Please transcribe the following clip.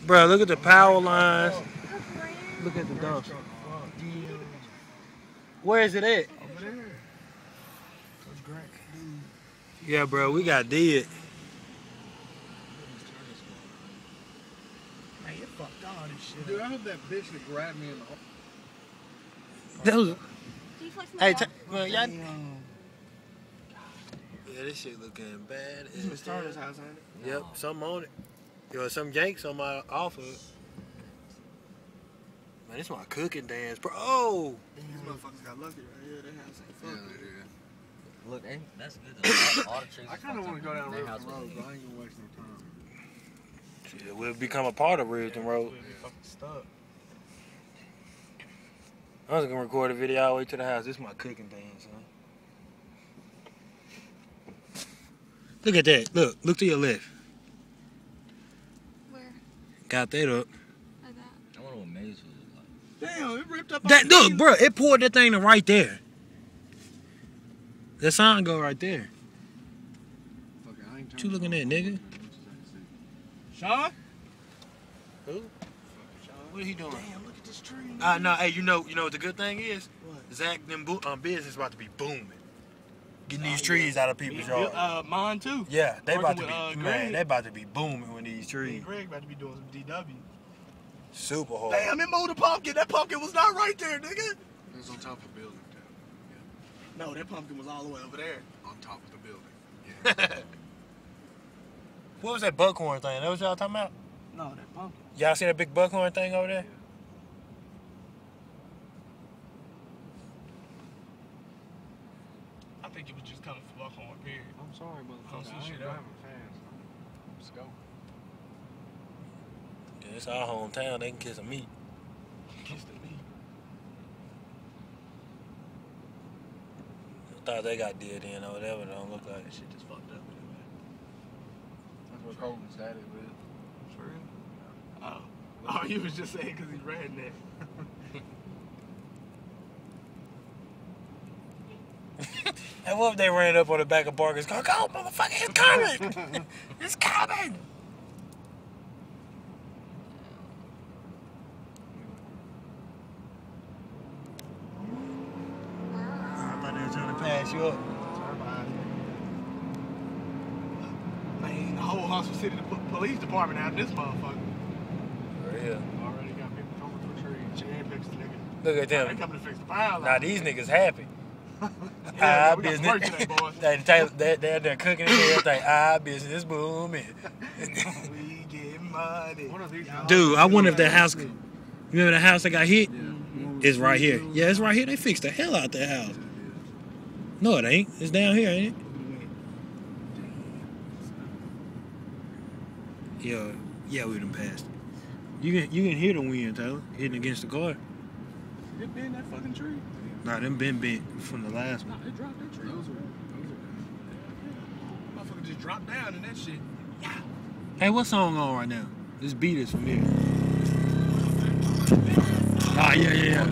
Bro, look at the power lines. Look at the dumpster. Where is it at? Over there. Yeah, bro, we got dead. Man, you fucked all this shit. Dude, I hope that bitch that grabbed me in the hole. That was. Hey, well, y'all. Damn. Yeah, this shit looking bad. This is Miss Turner's house, ain't it? Yep, something on it. Yo, some yank, some off of it. Man, this my cooking dance, bro. Oh! These motherfuckers got lucky right here. Their house ain't fucked. Yeah. Look, that's good though. All the trees I kind of want to go down Their Riverton house Road, was- but I ain't gonna waste no time. Shit, we'll become a part of Riverton Road. We'll be fucking stuck. I was gonna record a video all the way to the house. This is my cooking dance, son. Look at that. Look to your left. Where? Got that up. Like that? I wonder what Maze was like. Damn, it ripped up. That all look, the- bro. It poured that thing to right there. That sign go right there. Fuck it, I ain't What you looking at, nigga? Sean? Who? What are he doing? Damn, look at this tree. No, hey, you know what the good thing is? What? Zach, them business about to be booming. Getting these trees out of people's yard. Mine too. Yeah, they about Working to be, with, man, Greg. they about to be booming with these Me trees. and Greg about to be doing some DW. Super hard. Damn, it moved the pumpkin. That pumpkin was not right there, nigga. It was on top of the building, too. No, that pumpkin was all the way over there. On top of the building. Yeah. What was that buckhorn thing? That what y'all talking about? No, that pumpkin. Y'all see that big buckhorn thing over there? I think it was just coming from Buckhorn, period. I'm sorry, I don't motherfucker. see I ain't shit driving fast. Let's go. Yeah, it's our hometown. They can kiss some meat. Kiss the meat. I thought they got dead in or whatever. Don't look like That it. shit just fucked up. That's what Colton started with. For real? Oh, you was just saying because he's redneck. And what if they ran up on the back of Barker's car? Go, motherfucker, it's coming! It's coming! I thought they were trying to pass you up. Man, the whole Huntsville City Police Department out in this motherfucker. For real. Already got people coming for trees. Cherry picks the nigga. Look at They them. coming to fix the fire line. Now these niggas happy. Yeah, we got some work today, boys. They're cooking and everything. Our business booming. We get money. What are these? Dude, I wonder if that house. You remember the house that got hit? It's right here. Yeah, it's right here. They fixed the hell out that house. No, it ain't. It's down here, ain't it? Yeah, we done passed it. You can hear the wind, Tyler, hitting against the car. It been that fucking tree. Nah, them been bent from the last one. Nah, it dropped that tree. Those were Motherfucker just dropped down in that shit. Hey, what song on right now? This beat is familiar. Ah, yeah.